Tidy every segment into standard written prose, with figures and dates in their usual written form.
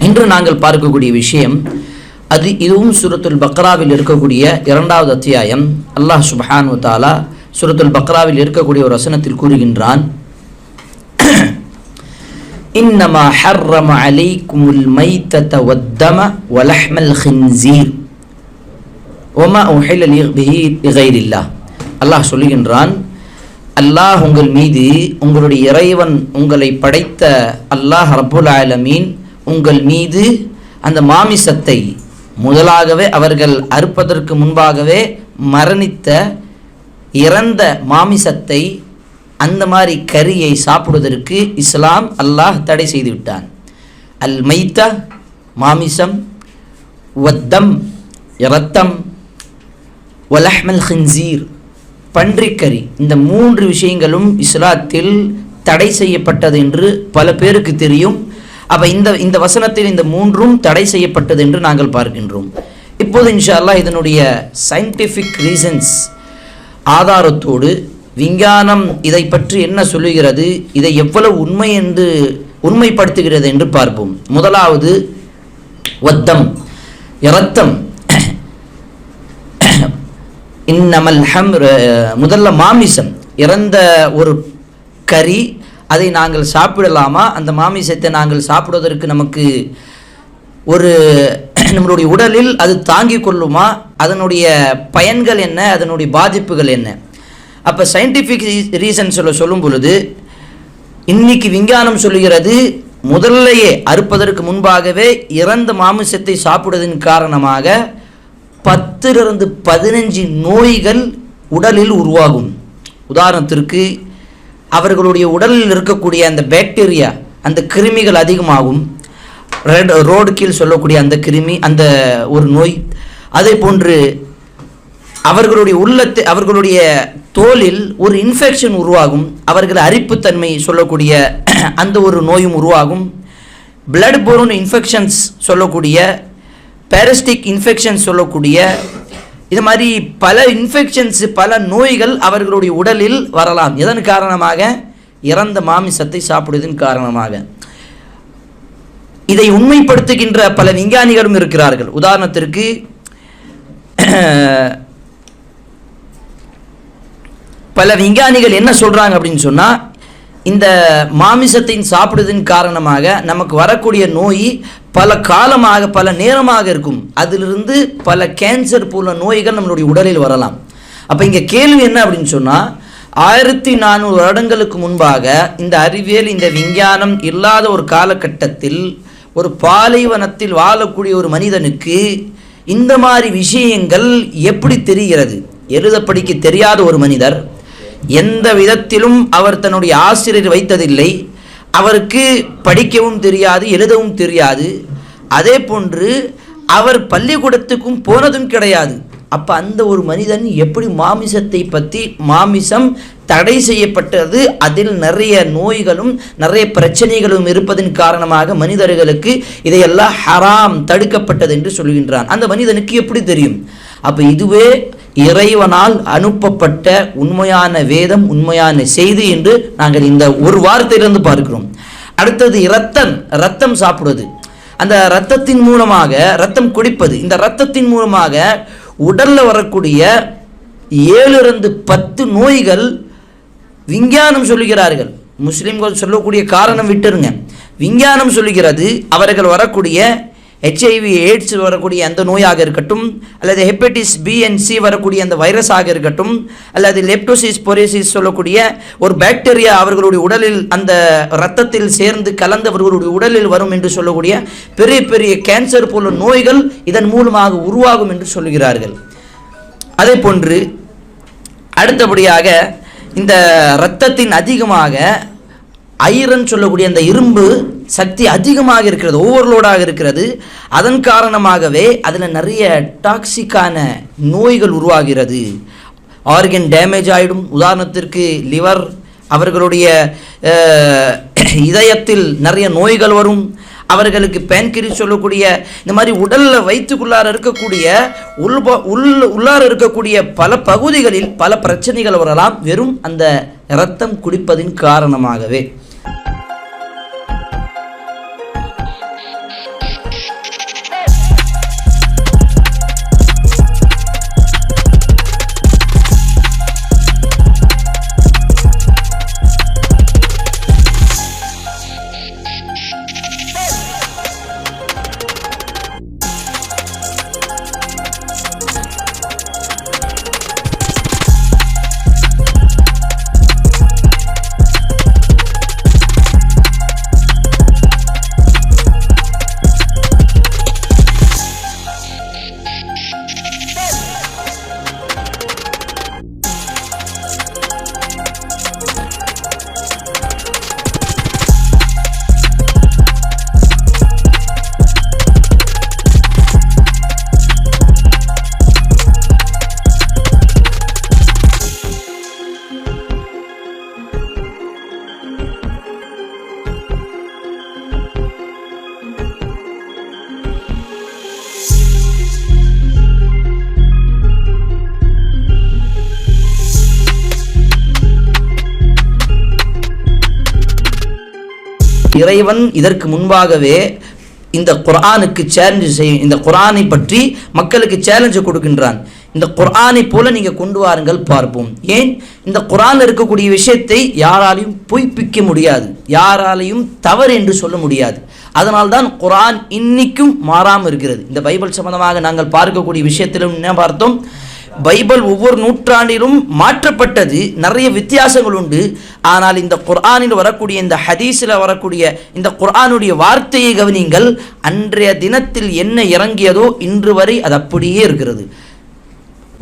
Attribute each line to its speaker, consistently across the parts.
Speaker 1: இன்று நாங்கள் பார்க்கக்கூடிய விஷயம் இதுவும் சூரத்துல் பக்ராவில் இருக்கக்கூடிய 2வது அத்தியாயம். அல்லாஹ் சுப்ஹானஹு வ தஆலா சூரத்துல் பக்ராவில் இருக்கக்கூடிய ஒரு வசனத்தில் கூறுகின்றான், இன்னமா ஹர்ரம அலைக்குமுல் மைத்தத வத்தம வலஹ்மல் ஹின்ஸீர் வமா உஹில்ல பிஹி லிகைரில்லாஹ். அல்லாஹ் சொல்லுகின்றான், அல்லாஹ் உங்கள் மீது, உங்களுடைய இறைவன் உங்களை படைத்த அல்லாஹ் ரப்புல் ஆலமீன் உங்கள் மீது அந்த மாமிசத்தை முதலாகவே அவர்கள் அறுப்பதற்கு முன்பாகவே மரணித்த இறந்த மாமிசத்தை, அந்த மாதிரி கரியை சாப்பிடுவதற்கு இஸ்லாம் அல்லாஹ் தடை செய்து விட்டான். அல் மைத்தா மாமிசம், வத்தம் இரத்தம், வலஹ்மல் ஹின்ஸீர் பன்றிக்கறி, இந்த 3 விஷயங்களும் இஸ்லாத்தில் தடை செய்யப்பட்டது என்று பல பேருக்கு தெரியும். அப்போ இந்த வசனத்தில் இந்த 3ம் தடை செய்யப்பட்டது என்று நாங்கள் பார்க்கின்றோம். இப்போது இன்ஷா அல்லாஹ் இதனுடைய சயின்டிஃபிக் ரீசன்ஸ் ஆதாரத்தோடு விஞ்ஞானம் இதை பற்றி என்ன சொல்லுகிறது, இதை எவ்வளவு உண்மை என்று உண்மைப்படுத்துகிறது என்று பார்ப்போம். முதலாவது வத்தம், இரத்தம். இன்னமல் முதல்ல மாமிசம், இறந்த ஒரு கறி, அதை நாங்கள் சாப்பிடலாமா? அந்த மாமிசத்தை நாங்கள் சாப்பிடுவதற்கு நமக்கு ஒரு நம்மளுடைய உடலில் அது தாங்கிக் கொள்ளுமா? அதனுடைய பயன்கள் என்ன, அதனுடைய பாதிப்புகள் என்ன? அப்போ சயின்டிஃபிக் ரீசன் சொல்லும் பொழுது இன்னைக்கு விஞ்ஞானம் சொல்லுகிறது, முதல்லையே அறுப்பதற்கு முன்பாகவே இறந்த மாமிசத்தை சாப்பிடுவதன் காரணமாக 10 to 15 நோய்கள் உடலில் உருவாகும். உதாரணத்திற்கு அவர்களுடைய உடலில் இருக்கக்கூடிய அந்த பாக்டீரியா, அந்த கிருமிகள் அதிகமாகும். ரோடு கீழ் சொல்லக்கூடிய அந்த கிருமி, அந்த ஒரு நோய். அதே போன்று அவர்களுடைய தோலில் ஒரு இன்ஃபெக்ஷன் உருவாகும். அவர்கள் அரிப்புத்தன்மை சொல்லக்கூடிய அந்த ஒரு நோயும் உருவாகும். பிளட் போர்ன் இன்ஃபெக்ஷன்ஸ் சொல்லக்கூடிய, பேரஸ்டிக் இன்ஃபெக்ஷன் சொல்லக்கூடிய, இது மாதிரி பல இன்ஃபெக்ஷன்ஸ், பல நோய்கள் அவர்களுடைய உடலில் வரலாம். இதன் காரணமாக இறந்த மாமிசத்தை சாப்பிடுவதன் காரணமாக. இதை உண்மைப்படுத்துகின்ற பல விஞ்ஞானிகளும் இருக்கிறார்கள். உதாரணத்திற்கு பல விஞ்ஞானிகள் என்ன சொல்றாங்க அப்படின்னு சொன்னா, இந்த மாமிசத்தை சாப்பிடுவதன் காரணமாக நமக்கு வரக்கூடிய நோய் பல காலமாக, பல நேரமாக இருக்கும். அதிலிருந்து பல கேன்சர் போல நோய்கள் நம்மளுடைய உடலில் வரலாம். அப்போ இங்கே கேள்வி என்ன அப்படின்னு சொன்னால், 1400 வருடங்களுக்கு முன்பாக இந்த அறிவியல், இந்த விஞ்ஞானம் இல்லாத ஒரு காலகட்டத்தில் ஒரு பாலைவனத்தில் வாழக்கூடிய ஒரு மனிதனுக்கு இந்த மாதிரி விஷயங்கள் எப்படி தெரிகிறது? எழுத படிக்க தெரியாத ஒரு மனிதர், எந்த விதத்திலும் அவர் தன்னுடைய ஆசிரியர் வைத்ததில்லை, அவருக்கு படிக்கவும் தெரியாது, எழுதவும் தெரியாது. அதே போன்று அவர் பள்ளிக்கூடத்துக்கும் போனதும் கிடையாது. அப்போ அந்த ஒரு மனிதன் எப்படி மாமிசத்தை பற்றி, மாமிசம் தடை செய்யப்பட்டது, அதில் நிறைய நோய்களும் நிறைய பிரச்சனைகளும் இருப்பதன் காரணமாக மனிதர்களுக்கு இதையெல்லாம் ஹராம், தடுக்கப்பட்டது என்று சொல்கின்றான். அந்த மனிதனுக்கு எப்படி தெரியும்? அப்போ இதுவே இறைவனால் அனுப்பப்பட்ட உண்மையான வேதம், உண்மையான செய்தி என்று நாங்கள் இந்த ஒரு வார்த்தையிலிருந்து பார்க்கிறோம். அடுத்தது இரத்தம் சாப்பிடுவது, அந்த இரத்தத்தின் மூலமாக, இரத்தம் குடிப்பது, இந்த இரத்தத்தின் மூலமாக உடல்ல வரக்கூடிய 7 to 10 நோய்கள் விஞ்ஞானம் சொல்லுகிறார்கள். முஸ்லிம்கள் சொல்லக்கூடிய காரணம் விட்டுருங்க, விஞ்ஞானம் சொல்லுகிறது அவர்கள் வரக்கூடிய HIV AIDS வரக்கூடிய அந்த நோயாக இருக்கட்டும், அல்லது ஹெப்படைட்டிஸ் B and C வரக்கூடிய அந்த வைரஸாக இருக்கட்டும், அல்லது லெப்டோசிஸ்போரோசிஸ் சொல்லக்கூடிய ஒரு பாக்டீரியா அவர்களுடைய உடலில், அந்த இரத்தத்தில் சேர்ந்து கலந்து அவர்களுடைய உடலில் வரும் என்று சொல்லக்கூடிய பெரிய பெரிய கேன்சர் போல நோய்கள் இதன் மூலமாக உருவாகும் என்று சொல்லுகிறார்கள். அதே போன்று அடுத்தபடியாக இந்த இரத்தத்தின் அதிகமாக ஐரன் சொல்லக்கூடிய அந்த இரும்பு சக்தி அதிகமாக இருக்கிறது, ஓவர்லோடாக இருக்கிறது. அதன் காரணமாகவே அதில் நிறைய டாக்ஸிக்கான நோய்கள் உருவாகிறது. ஆர்கன் டேமேஜ் ஆகிடும். உதாரணத்திற்கு லிவர், அவர்களுடைய இதயத்தில் நிறைய நோய்கள் வரும். அவர்களுக்கு பேன்கிரிஸ் சொல்லக்கூடிய இந்த மாதிரி உடலில் வயிற்றுக்குள்ளார இருக்கக்கூடிய உள்ளார இருக்கக்கூடிய பல பகுதிகளில் பல பிரச்சனைகள் வரலாம், வெறும் அந்த இரத்தம் குடிப்பதின் காரணமாகவே. இறைவன் இதற்கு முன்பாகவே இந்த குர்ஆனுக்கு சேலஞ்சு செய்யும், இந்த குர்ஆனை பற்றி மக்களுக்கு சேலஞ்சு கொடுக்கின்றான். இந்த குர்ஆனை போல நீங்க கொண்டு வாருங்கள் பார்ப்போம். ஏன் இந்த குர்ஆன்ல இருக்கக்கூடிய விஷயத்தை யாராலையும் பொய்ப்பிக்க முடியாது, யாராலையும் தவறு என்று சொல்ல முடியாது. அதனால்தான் குர்ஆன் இன்னைக்கும் மாறாமல் இருக்கிறது. இந்த பைபிள் சம்பந்தமாக நாங்கள் பார்க்கக்கூடிய விஷயத்திலும் என்ன பார்த்தோம், பைபிள் ஒவ்வொரு நூற்றாண்டிலும் மாற்றப்பட்டது, நிறைய வித்தியாசங்கள் உண்டு. ஆனால் இந்த குர்ஆனில் வரக்கூடிய இந்த ஹதீஸில் வரக்கூடிய இந்த குர்ஆனுடைய வார்த்தையை கவனிங்கள். அன்றைய தினத்தில் என்ன இறங்கியதோ இன்று வரை அது அப்படியே இருக்கிறது.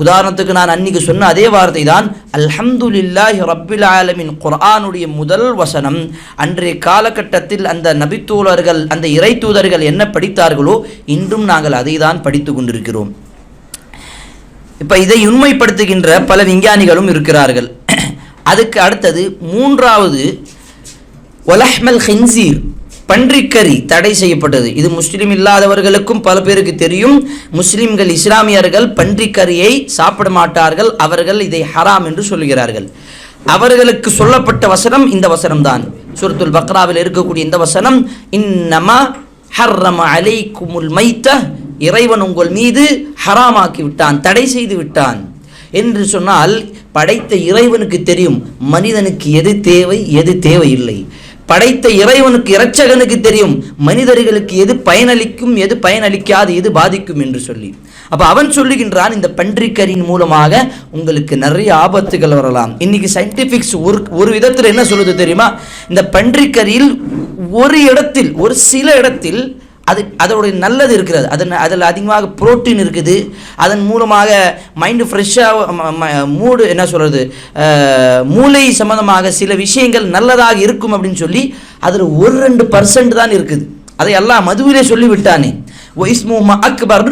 Speaker 1: உதாரணத்துக்கு நான் அன்னைக்கு சொன்ன அதே வார்த்தை தான் அல்ஹம்துலில்லாஹி ரப்பில் ஆலமீன். குர்ஆனுடைய முதல் வசனம் அன்றைய காலகட்டத்தில் அந்த நபித்தூதர்கள், அந்த இறை தூதர்கள் என்ன படித்தார்களோ இன்றும் நாங்கள் அதை தான் படித்து கொண்டிருக்கிறோம். இப்போ இதை உண்மைப்படுத்துகின்ற பல விஞ்ஞானிகளும் இருக்கிறார்கள். அதுக்கு அடுத்தது மூன்றாவது வலஹ்மல் ஹின்சீர், பன்றிக்கறி தடை செய்யப்பட்டது. இது முஸ்லீம் இல்லாதவர்களுக்கும் பல பேருக்கு தெரியும். முஸ்லிம்கள், இஸ்லாமியர்கள் பன்றிக்கறியை சாப்பிட மாட்டார்கள், அவர்கள் இதை ஹராம் என்று சொல்கிறார்கள். அவர்களுக்கு சொல்லப்பட்ட வசனம் இந்த வசனம்தான். சூரத்துல் பக்ராவில் இருக்கக்கூடிய இந்த வசனம், இன்னமா ஹர்ரம அலைக்குமுல் மைத்த, இறைவன் உங்கள் மீது ஹராமாக்கி விட்டான், தடை செய்து விட்டான் என்று சொன்னால், படைத்த இறைவனுக்கு தெரியும் மனிதனுக்கு எது தேவை எது தேவையில்லை. படைத்த இறைவனுக்கு, இரட்சகனுக்கு தெரியும் மனிதர்களுக்கு எது பயனளிக்கும் எது பயனளிக்காது, எது பாதிக்கும் என்று சொல்லி. அப்போ அவன் சொல்லுகின்றான், இந்த பன்றிக்கரின் மூலமாக உங்களுக்கு நிறைய ஆபத்துகள் வரலாம். இன்னைக்கு சயின்டிஃபிக்ஸ் ஒரு விதத்தில் என்ன சொல்லுது தெரியுமா, இந்த பன்றிக்கரியில் ஒரு இடத்தில், ஒரு சில இடத்தில் அதோடைய நல்லது இருக்கிறது. அதில் அதிகமாக புரோட்டீன் இருக்குது. அதன் மூலமாக மைண்டு ஃப்ரெஷ்ஷாக, மூடு என்ன சொல்கிறது, மூளை சம்பந்தமாக சில விஷயங்கள் நல்லதாக இருக்கும் அப்படின்னு சொல்லி அதில் 1-2% தான் இருக்குது. அதை அல்லாஹ் மதுவிலே சொல்லிவிட்டானே, வஇஸ்முஹுமா அக்பர்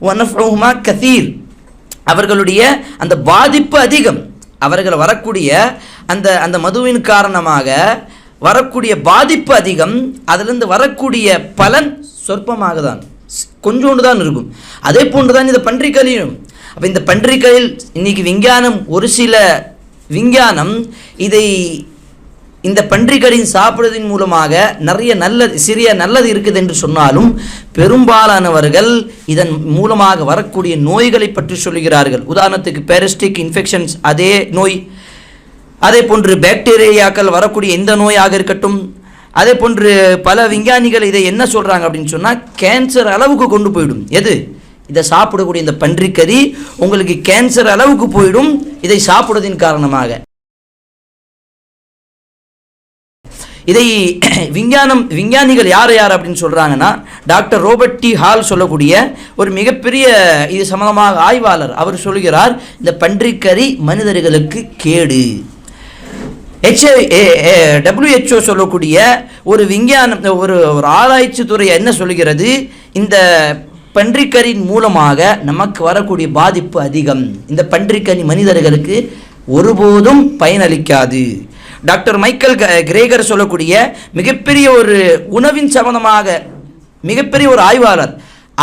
Speaker 1: வனஃபுஹுமா கதீர். அவர்களுடைய அந்த பாதிப்பு அதிகம், அவர்கள் வரக்கூடிய அந்த மதுவின் காரணமாக வரக்கூடிய பாதிப்பு அதிகம், அதிலிருந்து வரக்கூடிய பலன் சொற்பமாக தான், கொஞ்சோண்டு தான் இருக்கும். அதே போன்று தான் இந்த பன்றிக்கறியும். அப்போ இந்த பன்றிக்கறியில் இன்னைக்கு விஞ்ஞானம், ஒரு சில விஞ்ஞானம் இதை இந்த பன்றிக்கறியின் சாப்பிடுவதன் மூலமாக நிறைய சிறிய நல்லது இருக்குது என்று சொன்னாலும், பெரும்பாலானவர்கள் இதன் மூலமாக வரக்கூடிய நோய்களை பற்றி சொல்கிறார்கள். உதாரணத்துக்கு பேரஸ்டிக் இன்ஃபெக்ஷன்ஸ், அதே நோய், அதே போன்று பாக்டீரியாக்கள் வரக்கூடிய எந்த நோயாக இருக்கட்டும், அதே போன்று பல விஞ்ஞானிகள் இதை என்ன சொல்கிறாங்க அப்படின்னு சொன்னால், கேன்சர் அளவுக்கு கொண்டு போயிடும். எது? இதை சாப்பிடக்கூடிய இந்த பன்றிக்கறி உங்களுக்கு கேன்சர் அளவுக்கு போயிடும் இதை சாப்பிடுவதன் காரணமாக. இதை விஞ்ஞானிகள் யார் அப்படின்னு சொல்கிறாங்கன்னா, டாக்டர் ரோபர்ட் டி ஹால் சொல்லக்கூடிய ஒரு மிகப்பெரிய இது சம்பந்தமாக ஆய்வாளர், அவர் சொல்கிறார், இந்த பன்றிக்கறி மனிதர்களுக்கு கேடு. WHO சொல்லக்கூடிய ஒரு விஞ்ஞானம், ஒரு ஆராய்ச்சி துறை என்ன சொல்கிறது, இந்த பன்றிக்கறியின் மூலமாக நமக்கு வரக்கூடிய பாதிப்பு அதிகம், இந்த பன்றிக்கறி மனிதர்களுக்கு ஒருபோதும் பயனளிக்காது. டாக்டர் மைக்கேல் கிரேகர் சொல்லக்கூடிய மிகப்பெரிய ஒரு உணவின் சம்பந்தமாக மிகப்பெரிய ஒரு ஆய்வாளர்,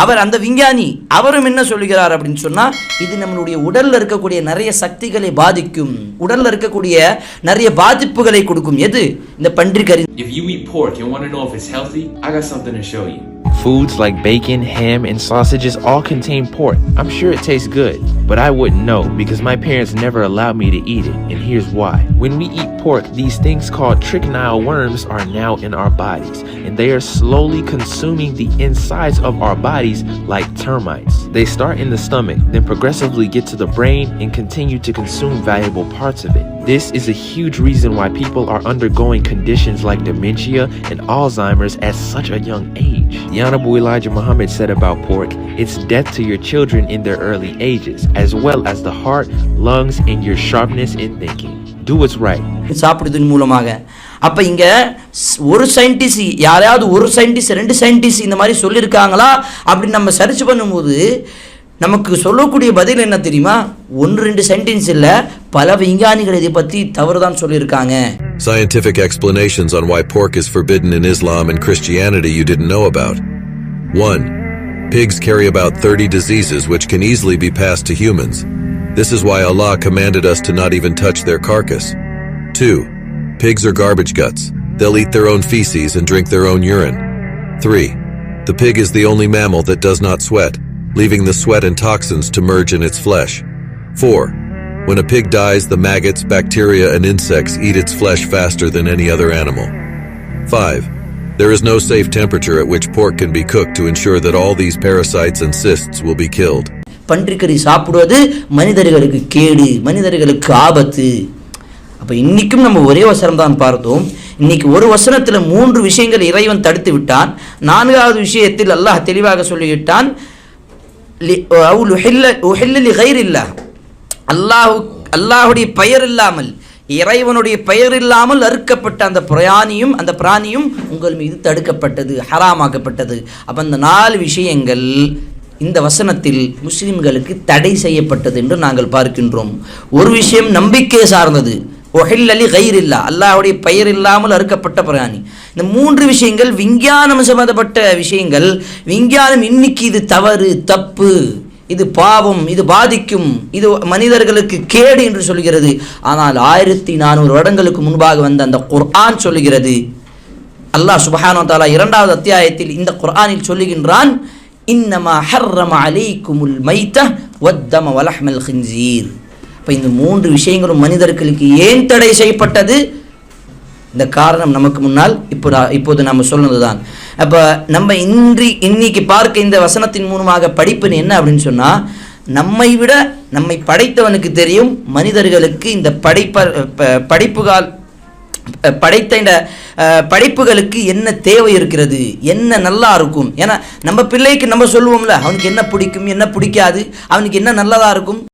Speaker 1: அவர் அந்த விஞ்ஞானி, அவரும் என்ன சொல்லுகிறார் அப்படின்னு சொன்னா, இது நம்மளுடைய உடல்ல இருக்கக்கூடிய நிறைய சக்திகளை பாதிக்கும், உடல்ல இருக்கக்கூடிய நிறைய பாதிப்புகளை கொடுக்கும். எது? இந்த பன்றிக்கறி.
Speaker 2: If you eat pork and want to know if it's healthy, I got something to show you.
Speaker 3: Foods like bacon, ham, and sausages all contain pork. I'm sure it tastes good, but I wouldn't know because my parents never allowed me to eat it, and here's why. When we eat pork, these things called trichinoid worms are now in our bodies, and they are slowly consuming the insides of our bodies like termites. They start in the stomach, then progressively get to the brain and continue to consume valuable parts of it. This is a huge reason why people are undergoing conditions like dementia and Alzheimer's at such a young age. The Honorable Elijah Muhammad said about pork, it's death to your children in their early ages, as well as the heart, lungs, and your sharpness in thinking. Do what's right.
Speaker 1: சாப்பிடுவதன் மூலமாக. அப்போ இங்கே ஒரு scientist, யாராவது ஒரு scientist, 2 scientist இந்த மாதிரி சொல்லியிருக்காங்களா அப்படின்னு நம்ம சர்ச் பண்ணும்போது நமக்கு சொல்லக்கூடிய பதில் என்ன தெரியுமா? 1-2 சென்டென்ஸ் இல்லை, பல விஞ்ஞானிகள் இதை பற்றி தவறுதான் சொல்லியிருக்காங்க.
Speaker 4: Scientific explanations on why pork is forbidden in Islam and Christianity you didn't know about. 1. Pigs carry about 30 diseases which can easily be passed to humans. This is why Allah commanded us to not even touch their carcass. 2. Pigs are garbage guts. They'll eat their own feces and drink their own urine. 3. The pig is the only mammal that does not sweat, leaving the sweat and toxins to merge in its flesh. 4. When a pig dies, the maggots, bacteria, and insects eat its flesh faster than any other animal. 5. There is no safe temperature at which pork can be cooked to ensure that all these parasites and cysts will be killed.
Speaker 1: பன்றிக்கறி சாப்பிடுவது மனிதர்களுக்கு கேடு, மனிதர்களுக்கு ஆபத்து. அப்போ இன்னைக்கும் நம்ம ஒரே வசனம் தான் பார்த்தோம். இன்னைக்கு ஒரு வசனத்தில் 3 விஷயங்கள் இறைவன் தடுத்து விட்டான். 4வது விஷயத்தில் அல்லாஹ் தெளிவாக சொல்லிவிட்டான், அல்லாஹுடைய பெயர் இல்லாமல், இறைவனுடைய பெயர் இல்லாமல் அறுக்கப்பட்ட அந்த பிராணியும் உங்கள் மீது தடுக்கப்பட்டது, ஹராமாக்கப்பட்டது. அப்போ அந்த 4 விஷயங்கள் இந்த வசனத்தில் முஸ்லிம்களுக்கு தடை செய்யப்பட்டது என்று நாங்கள் பார்க்கின்றோம். ஒரு விஷயம் நம்பிக்கை சார்ந்தது, ஒஹில்லலி கைரில்லா, அல்லாஹ்வுடைய பெயர் இல்லாமல் அறுக்கப்பட்ட பிராணி. இந்த 3 விஷயங்கள் விஞ்ஞானம் சம்பந்தப்பட்ட விஷயங்கள். விஞ்ஞானம் இன்னைக்கு இது தவறு, தப்பு, இது பாவம், இது பாதிக்கும், இது மனிதர்களுக்கு கேடு என்று சொல்கிறது. ஆனால் 1400 வருடங்களுக்கு முன்பாக வந்த அந்த குர்ஆன் சொல்லுகிறது. அல்லாஹ் சுப்ஹானஹு வ தஆலா 2வது அத்தியாயத்தில் இந்த குர்ஆனில் சொல்லுகின்றான், இன்னமா ஹர்ரம அலைக்குமுல் மைத வத்தம வலஹ்மல் ஹின்சீர். இப்போ இந்த 3 விஷயங்களும் மனிதர்களுக்கு ஏன் தடை செய்யப்பட்டது? இந்த காரணம் நமக்கு முன்னால் இப்போது நம்ம சொன்னதுதான். அப்போ நம்ம இன்னைக்கு பார்க்க இந்த வசனத்தின் மூலமாக படிப்பு என்ன அப்படின்னு சொன்னால், நம்மை விட நம்மை படைத்தவனுக்கு தெரியும் மனிதர்களுக்கு இந்த படைத்த இந்த படைப்புகளுக்கு என்ன தேவை இருக்கிறது, என்ன நல்லா இருக்கும். ஏன்னா நம்ம பிள்ளைக்கு நம்ம சொல்லுவோம்ல, அவனுக்கு என்ன பிடிக்கும், என்ன பிடிக்காது, அவனுக்கு என்ன நல்லதாக இருக்கும்.